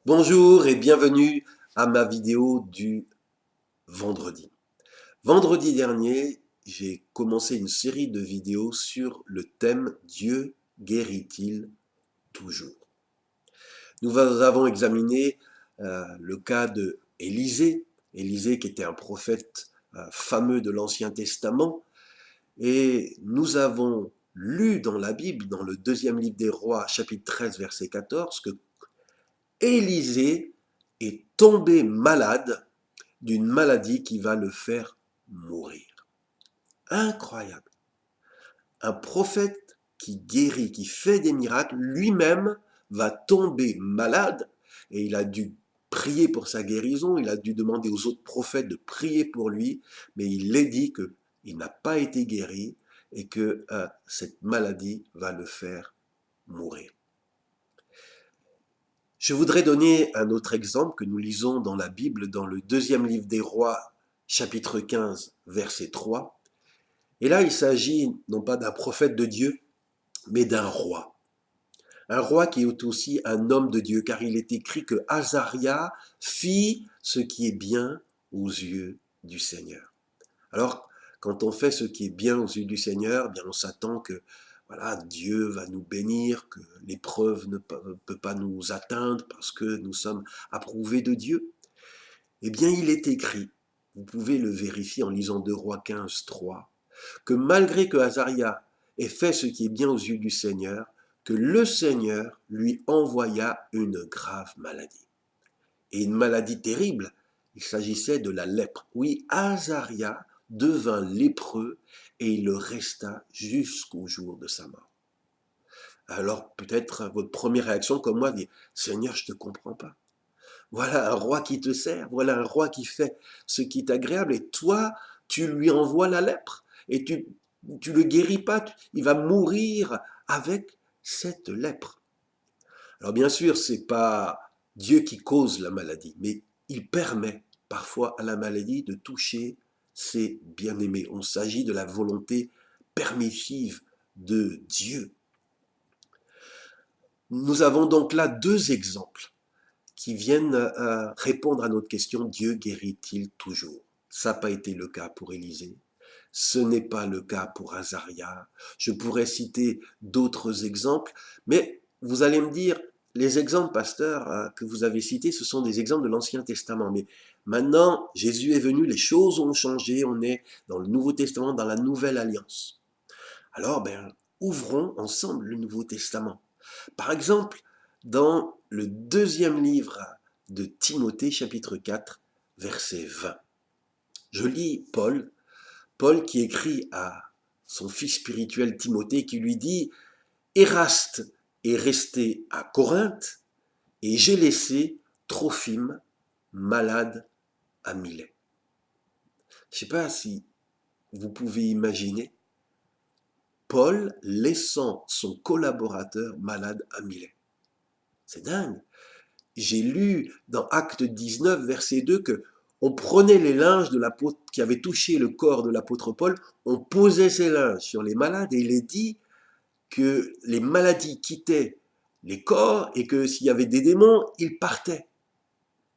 Bonjour et bienvenue à ma vidéo du vendredi. Vendredi dernier, j'ai commencé une série de vidéos sur le thème Dieu guérit-il toujours. Nous avons examiné le cas de Élisée, Élisée qui était un prophète fameux de l'Ancien Testament, et nous avons lu dans la Bible, dans le deuxième livre des Rois, chapitre 13, verset 14, que Élisée est tombé malade d'une maladie qui va le faire mourir. Incroyable. Un prophète qui guérit, qui fait des miracles, lui-même va tomber malade et il a dû prier pour sa guérison, il a dû demander aux autres prophètes de prier pour lui, mais il est dit qu'il n'a pas été guéri et que cette maladie va le faire mourir. Je voudrais donner un autre exemple que nous lisons dans la Bible, dans le deuxième livre des Rois, chapitre 15, verset 3. Et là, il s'agit non pas d'un prophète de Dieu, mais d'un roi. Un roi qui est aussi un homme de Dieu, car il est écrit que Azaria fit ce qui est bien aux yeux du Seigneur. Alors, quand on fait ce qui est bien aux yeux du Seigneur, bien on s'attend que voilà, Dieu va nous bénir, que l'épreuve ne peut pas nous atteindre parce que nous sommes approuvés de Dieu. Eh bien, il est écrit, vous pouvez le vérifier en lisant 2 Rois 15, 3, que malgré que Azaria ait fait ce qui est bien aux yeux du Seigneur, que le Seigneur lui envoya une grave maladie. Et une maladie terrible, il s'agissait de la lèpre. Oui, Azaria devint lépreux et il le resta jusqu'au jour de sa mort. Alors peut-être votre première réaction comme moi dit, Seigneur, je ne te comprends pas. Voilà un roi qui te sert, voilà un roi qui fait ce qui est agréable et toi, tu lui envoies la lèpre et tu le guéris pas, il va mourir avec cette lèpre. Alors bien sûr, c'est pas Dieu qui cause la maladie, mais il permet parfois à la maladie de toucher ses bien-aimés. On s'agit de la volonté permissive de Dieu. Nous avons donc là deux exemples qui viennent répondre à notre question, Dieu guérit-il toujours? Ça n'a pas été le cas pour Élisée. Ce n'est pas le cas pour Azaria. Je pourrais citer d'autres exemples, mais vous allez me dire, les exemples, pasteur, que vous avez cités, ce sont des exemples de l'Ancien Testament. Mais maintenant, Jésus est venu, les choses ont changé, on est dans le Nouveau Testament, dans la Nouvelle Alliance. Alors, ouvrons ensemble le Nouveau Testament. Par exemple, dans le deuxième livre de Timothée, chapitre 4, verset 20. Je lis Paul qui écrit à son fils spirituel Timothée, qui lui dit « Éraste est resté à Corinthe, et j'ai laissé Trophime malade à Milet. » Je ne sais pas si vous pouvez imaginer Paul laissant son collaborateur malade à Milet. C'est dingue. J'ai lu dans Acte 19, verset 2, que on prenait les linges de l'apôtre qui avaient touché le corps de l'apôtre Paul, on posait ces linges sur les malades et il est dit que les maladies quittaient les corps et que s'il y avait des démons, ils partaient.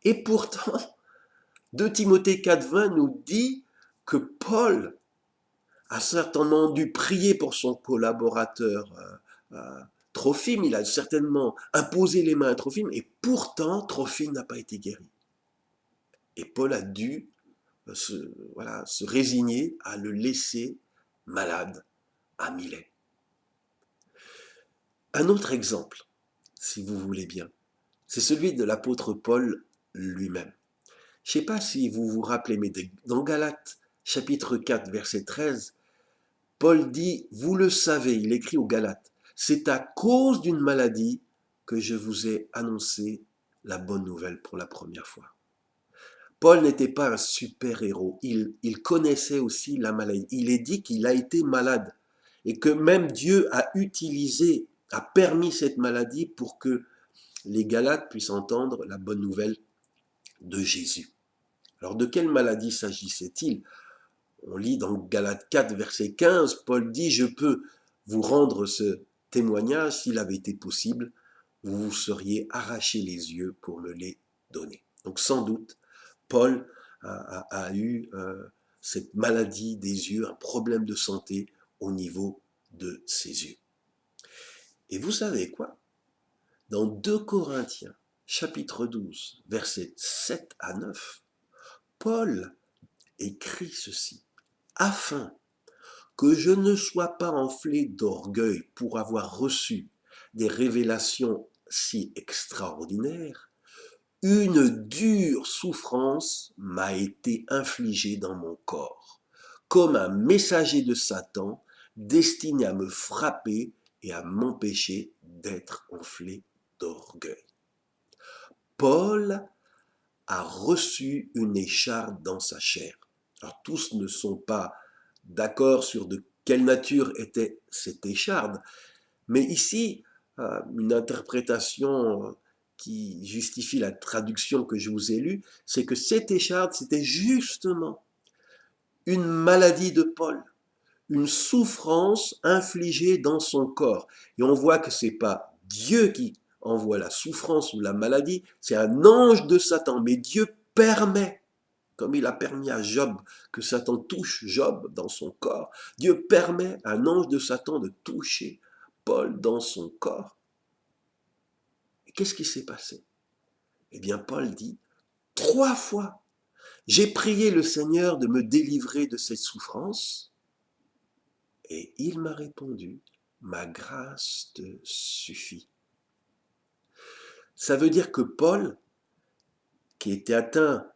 Et pourtant, 2 Timothée 4,20 nous dit que Paul a certainement dû prier pour son collaborateur Trophime, il a certainement imposé les mains à Trophime, et pourtant Trophime n'a pas été guéri. Et Paul a dû se résigner à le laisser malade à Milet. Un autre exemple, si vous voulez bien, c'est celui de l'apôtre Paul lui-même. Je ne sais pas si vous vous rappelez, mais dans Galates, chapitre 4, verset 13, Paul dit, vous le savez, il écrit aux Galates, c'est à cause d'une maladie que je vous ai annoncé la bonne nouvelle pour la première fois. Paul n'était pas un super-héros, il connaissait aussi la maladie. Il est dit qu'il a été malade et que même Dieu a permis cette maladie pour que les Galates puissent entendre la bonne nouvelle de Jésus. Alors de quelle maladie s'agissait-il? On lit dans Galates 4, verset 15, Paul dit « Je peux vous rendre ce témoignage s'il avait été possible. vous vous seriez arraché les yeux pour me les donner. Donc sans doute, Paul a eu cette maladie des yeux, un problème de santé au niveau de ses yeux. Et vous savez quoi? Dans 2 Corinthiens, chapitre 12, versets 7 à 9, Paul écrit ceci. Afin que je ne sois pas enflé d'orgueil pour avoir reçu des révélations si extraordinaires, une dure souffrance m'a été infligée dans mon corps, comme un messager de Satan destiné à me frapper et à m'empêcher d'être enflé d'orgueil. Paul a reçu une écharde dans sa chair. Alors tous ne sont pas d'accord sur de quelle nature était cette écharde, mais ici, une interprétation qui justifie la traduction que je vous ai lue, c'est que cette écharde, c'était justement une maladie de Paul, une souffrance infligée dans son corps. Et on voit que c'est pas Dieu qui envoie la souffrance ou la maladie, c'est un ange de Satan. Mais Dieu permet, comme il a permis à Job que Satan touche Job dans son corps, Dieu permet à un ange de Satan de toucher Paul dans son corps. Et qu'est-ce qui s'est passé? Eh bien, Paul dit, 3 fois, j'ai prié le Seigneur de me délivrer de cette souffrance, et il m'a répondu, ma grâce te suffit. Ça veut dire que Paul, qui était atteint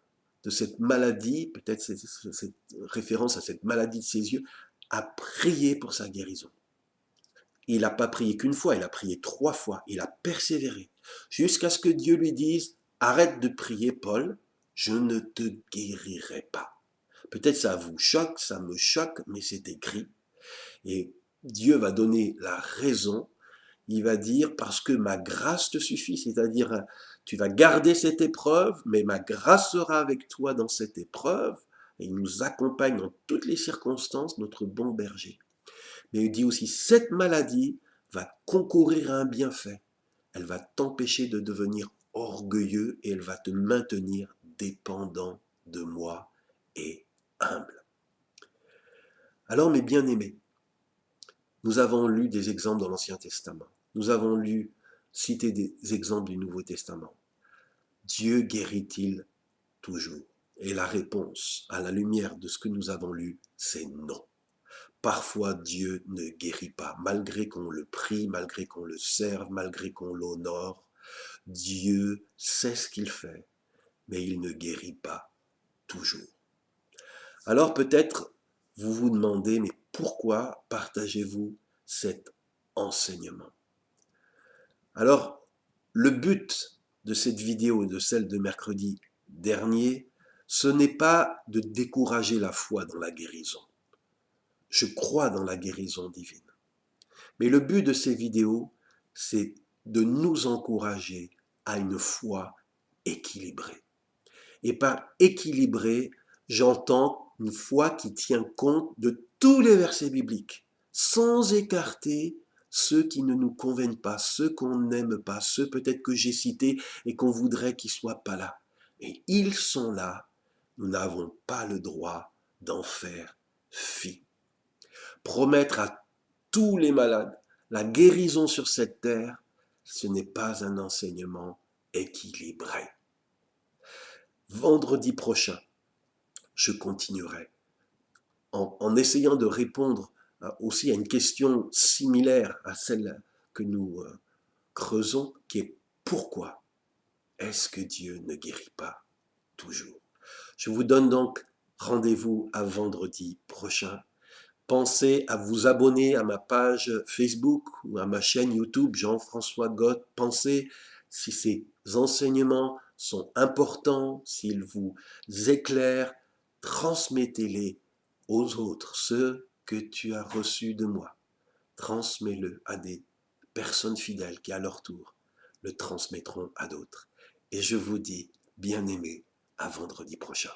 de cette maladie, peut-être cette référence à cette maladie de ses yeux, a prié pour sa guérison. Il n'a pas prié qu'une fois, il a prié 3 fois, il a persévéré, jusqu'à ce que Dieu lui dise, arrête de prier Paul, je ne te guérirai pas. Peut-être ça vous choque, ça me choque, mais c'est écrit. Et Dieu va donner la raison, il va dire parce que ma grâce te suffit, c'est-à-dire tu vas garder cette épreuve, mais ma grâce sera avec toi dans cette épreuve, et il nous accompagne dans toutes les circonstances, notre bon berger. Mais il dit aussi, cette maladie va concourir à un bienfait, elle va t'empêcher de devenir orgueilleux et elle va te maintenir dépendant de moi et humble. Alors mes bien-aimés, nous avons lu des exemples dans l'Ancien Testament. Nous avons cité des exemples du Nouveau Testament. Dieu guérit-il toujours? Et la réponse, à la lumière de ce que nous avons lu, c'est non. Parfois, Dieu ne guérit pas, malgré qu'on le prie, malgré qu'on le serve, malgré qu'on l'honore. Dieu sait ce qu'il fait, mais il ne guérit pas toujours. Alors peut-être vous vous demandez, mais pourquoi partagez-vous cet enseignement? Alors, le but de cette vidéo et de celle de mercredi dernier, ce n'est pas de décourager la foi dans la guérison. Je crois dans la guérison divine. Mais le but de ces vidéos, c'est de nous encourager à une foi équilibrée. Et par équilibrée, j'entends une foi qui tient compte de tous les versets bibliques, sans écarter ceux qui ne nous conviennent pas, ceux qu'on n'aime pas, ceux peut-être que j'ai cités et qu'on voudrait qu'ils ne soient pas là. Et ils sont là, nous n'avons pas le droit d'en faire fi. Promettre à tous les malades la guérison sur cette terre, ce n'est pas un enseignement équilibré. Vendredi prochain, je continuerai en essayant de répondre aussi à une question similaire à celle que nous creusons, qui est pourquoi est-ce que Dieu ne guérit pas toujours? Je vous donne donc rendez-vous à vendredi prochain. Pensez à vous abonner à ma page Facebook ou à ma chaîne YouTube Jean-François Gott. Pensez, si ces enseignements sont importants, s'ils vous éclairent, transmettez-les aux autres, ceux que tu as reçus de moi. Transmets-le à des personnes fidèles qui, à leur tour, le transmettront à d'autres. Et je vous dis, bien-aimés, à vendredi prochain.